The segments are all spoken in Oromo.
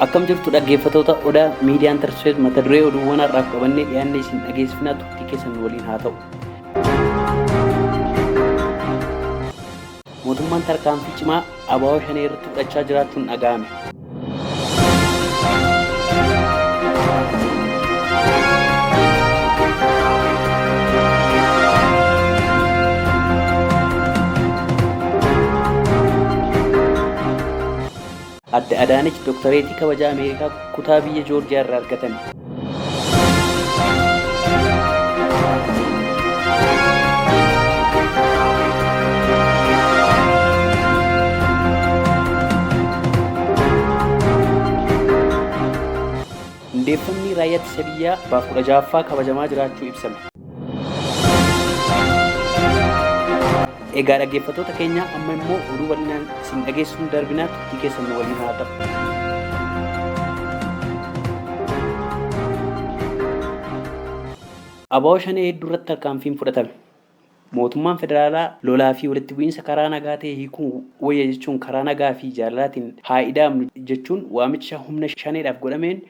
Akkam jirtu dhaggeeffattoota Odaa Miidiyaan Tarsiifamu mata duree oduuwwan har'aaf qabannee dhiyaannee isin dhageessifnaa turtii keessan waliin haa ta'u. Mootummaan tarkaanfii cimaa ABO shanee irratti fudhachaa jiraachuun dhaga'ame. Adde Adaanech Dooktareetii kabajaa Ameerikaa kutaa biyya Joorjiyaa irraa argatan. Hundeeffamni raayyaa ittisa biyyaa 16ffaa kabajamaa jiraachuu ibsame. Egaa dhaggeeffattoota keenya amma immoo oduu bal'inaan isin dhageessuun darbinaa turtii keessan waliin haa ta'u. ABO shanee hedduu irratti tarkaanfiin fudhatame. Mootummaan federaalaa lolaa fi walitti bu'iinsa karaa nagaa ta'e hiikuu wayya jechuun karaa nagaa fi jaalalaatiin haa ida'amnu jechuun waamicha humna shaneedhaaf godhameen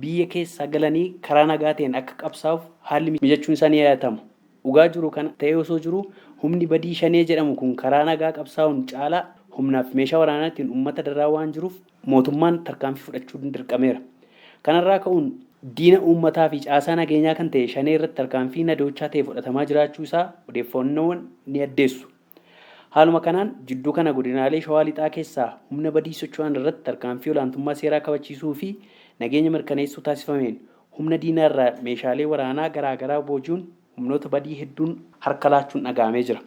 biyya keessa galanii karaa nagaa ta'een akka qabsaa'uuf haalli mijachuun isaanii yaadatamu. Dhugaa jiru kana ta'ee osoo jiru humni badii shanee jedhamu kun karaa nagaa qabsaa'uun caalaa humnaaf meeshaa waraanaatiin uummata daraa waan jiruuf mootummaan tarkaanfii fudhachuun dirqameera. Kanarraa ka'uun diina uummataa fi caasaa nageenyaa kan ta'e shanee irratti tarkaanfii nadoochaa ta'e fudhatamaa jiraachuu isaa odeeffannoowwan ni addeessu. Haaluma kanaan jidduu kana godinaalee Shawaa Lixaa keessaa humna badii socho'an irratti tarkaanfii olaantummaa seeraa kabachiisuu fi nageenya mirkaneessuu taasifameen humna diinaa irraa meeshaalee waraanaa garaagaraa booji'uun humnoota badii hedduun harka laachuun dhaga'amee jira.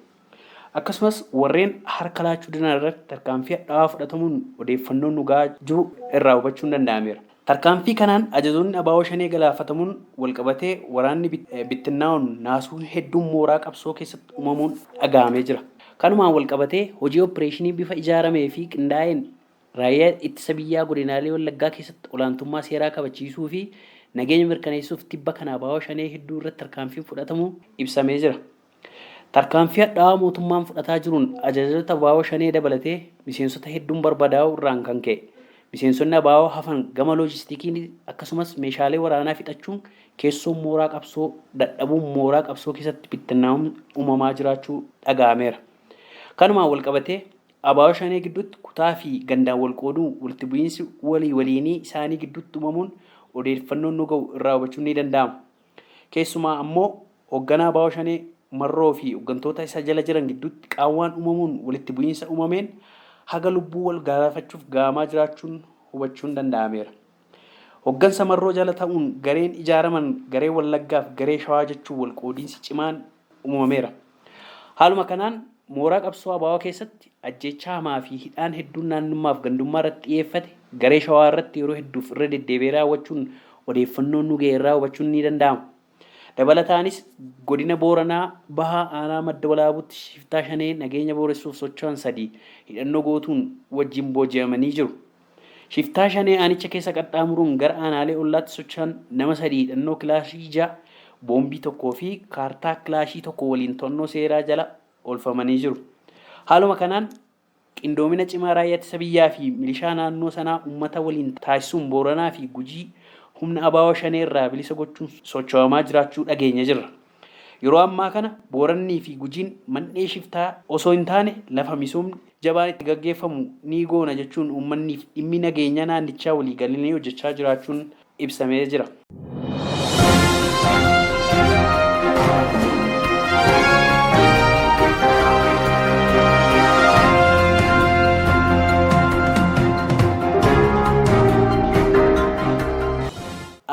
Akkasumas warreen harka laachuu didan irratti tarkaanfii hadhaawaa fudhatamuun odeeffannoon dhugaa jiru irraa hubachuun danda'ameera. Tarkaanfii kanaan ajajoonni ABO shanee galaafatamuun walqabatee waraanni bittinnaa'uun naasuu hedduun mooraa qabsoo keessatti uumamuun dhaga'amee jira. Kanumaan walqabatee hojii opereeshinii bifa ijaaramee fi qindaa'een raayyaa ittisa biyyaa godinaalee Wallaggaa keessatti olaantummaa seeraa kabachiisuu fi nageenya mirkaneessuuf tibba kana ABO shanee hedduu irratti tarkaanfiin fudhatamu ibsamee jira. Tarkaanfii hadhaawaa mootummaan fudhataa jiruun ajajoota ABO shanee dabalatee miseensota hedduun barbadaa'uu irraan kan ka'e miseensonni ABO hafan gama loojistikiin akkasumas meeshaalee waraanaa fixachuun keessoon mooraa qabsoo dadhabuun mooraa qabsoo keessatti bittinnaa'uun uumamaa jiraachuu dhaga'ameera. Kanumaan walqabatee ABO shanee gidduutti kutaa fi gandaan wal qooduu walitti bu'iinsi waliinii isaanii gidduutti uumamuun odeeffannoon nu ga'u irraa hubachuun ni danda'ama. Keessumaa ammoo hoogganaa ABO shanee marroo fi hooggantoota isa jala jiran gidduutti qaawwaan uumamuun walitti bu'iinsa uumameen haga lubbuu wal galaafachuuf ga'amaa jiraachuun hubachuun danda'ameera. Hooggansa marroo jala ta'uun gareen ijaaraman garee Wallaggaaf garee Shawaa jechuun wal qoodiinsi cimaan uumameera. Haaluma kanaan mooraa qabsoo ABO keessatti ajjeechaa hamaa fi hidhaan hedduun naannummaaf gandummaa irratti xiyyeeffate garee Shawaa irratti yeroo hedduuf irra deddeebi'ee raawwachuun odeeffannoon nu ga'e irraa hubachuun ni danda'ama. Dabalataanis godina Booranaa Bahaa Aanaa Madda Walaabuutti shiftaa shanee nageenya booressuuf socho'an 3 hidhannoo gootuun wajjin booji'amanii jiru. Shiftaa shanee aanicha keessa qaxxaamuruun gara aanaalee ollaatti socho'an nama 3 hidhannoo kilaashii 6 boombii 1 fi kaartaa kilaashii 1 waliin to'annoo seeraa jala oolfamanii jiru. Haaluma kanaan qindoomina cimaa raayyaa ittisa biyyaa fi milishaa naannoo sanaa uummata waliin taasisuun Booranaa fi Gujii humna ABO shanee irraa bilisa gochuun socho'amaa jiraachuu dhageenya jirra. Yeroo ammaa kana Boorannii fi Gujiin mandhee shiftaa osoo hin taane lafa misoomni jabaan itti gaggeeffamu ni goona jechuun uummanniif dhimmi nageenya naannichaa walii galanii hojjechaa jiraachuun ibsamee jira.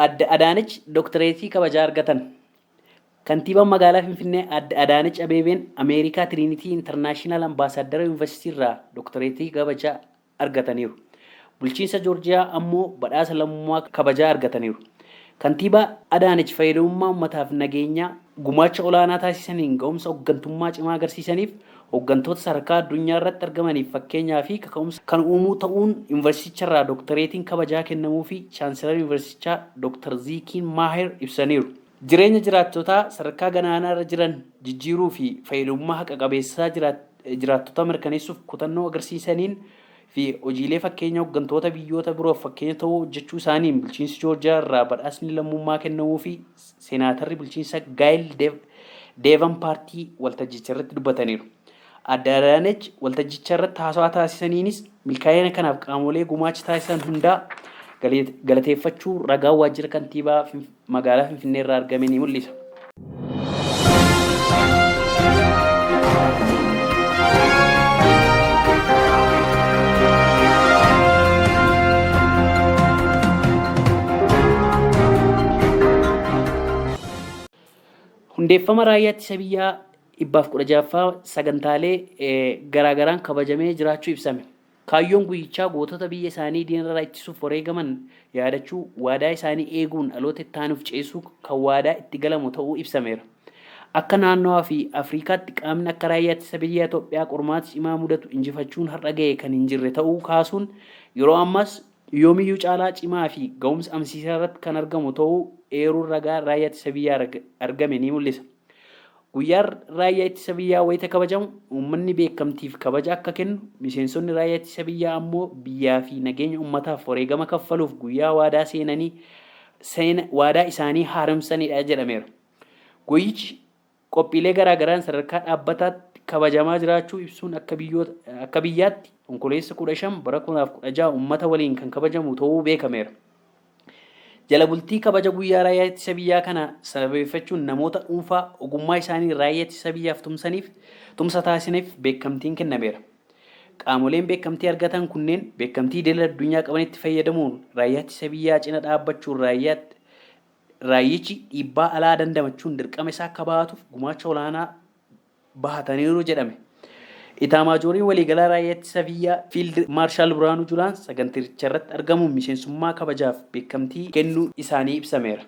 Adde Adaanech Dooktareetii kabajaa argatan. Kantiibaan magaalaa Finfinnee Adde Adaanech Abeebeen Ameerikaa Tiriinitii Intarnaashinaal Ambaasaaddara Yuunivarsiitii irraa Dooktareetii kabajaa argataniiru. Bulchiinsa Joorjiyaa ammoo badhaasa lammummaa kabajaa argataniiru. Kantiibaa Adaanech fayyadamummaa uummataaf nageenyaa gumaacha olaanaa taasisaniin ga'umsa hooggantummaa cimaa agarsiisaniif hooggantoota sadarkaa addunyaa irratti argamaniif fakkeenyaa fi kaka'umsa kan uumuu ta'uun yuunivarsiiticharraa dooktareetiin kabajaa kennamuu fi chaanselar yuunivarsiitichaa Dooktar Ziikiin Maaher ibsaniiru. Jireenya jiraattotaa sadarkaa ganaanaa irra jiran jijjiiruu fi fayyadamummaa haqa qabeessaa jiraattota mirkaneessuuf kutannoo agarsiisaniin fi hojiilee fakkeenya hooggantoota biyyoota biroof fakkeenya ta'uu hojjechuu isaaniin bulchiinsi Joorjiyaa irraa badhaasni lammummaa kennamuu fi seenaatarri bulchiinsa Gaayil Deevan paartii waltajjicha irratti dubbataniiru. Adde Adaanech waltajjicha irratti haasawaa taasisaniinis milkaa'ina kanaaf qaamolee gumaacha taasisan hundaa galateeffachuu ragaa waajjira kantiibaa magaalaa Finfinnee irraa argame ni mul'isa. Hundeeffama raayyaa ittisa biyyaa 16ffaa sagantaalee garaagaraan kabajamee jiraachuu ibsame. Kaayyoon guyyichaa gootota biyya isaanii diinarraa ittisuuf wareegaman yaadachuu, waadaa isaanii eeguun dhaloota itti aanuuf ceesuu kan waadaa itti galamu ta'uu ibsameera. Akka naannawaa fi Afriikaatti qaamni akka raayyaa ittisa biyyaa Itoophiyaa qormaata cimaa mudatu injifachuun har'a ga'e kan hin jirre ta'uu kaasuun yeroo ammas yoomiyyuu caalaa cimaa fi ga'umsa amsiisaa irratti kan argamu ta'uu eeruun ragaa raayyaa ittisa biyyaa argame ni mul'isa. Guyyaan raayyaa ittisa biyyaa wayita kabajamu uummanni beekamtiif kabaja akka kennu, miseensonni raayyaa ittisa biyyaa ammoo biyyaa fi nageenya uummataaf wareegama kaffaluuf guyyaa waadaa isaanii haaromsanidha jedhameera. Guyyichi qophiilee garaagaraan sadarkaa dhaabbataatti kabajamaa jiraachuu ibsuun akka biyyaatti Onkololeessa 15 bara 2016 uummata waliin kan kabajamu ta'uu beekameera. Jala bultii kabaja guyyaa raayyaa ittisa biyyaa kana sababeeffachuun namoota dhuunfaa ogummaa isaanii raayyaa ittisa biyyaaf tumsa taasisaniif beekamtiin kennameera. Qaamoleen beekamtii argatan kunneen beekamtii idil addunyaa qabanitti fayyadamuun raayyaa ittisa biyyaa cina dhaabbachuun raayyichi dhiibbaa alaa dandamachuun dirqama isaa akka baatuuf gumaacha olaanaa bahataniiru jedhame. Itaamaajooriin waliigalaa raayyaa ittisa biyyaa Fiild Maarshaal Biraanuu Julaan saganticha irratti argamuun miseensummaa kabajaaf beekamtii kennuu isaanii ibsameera.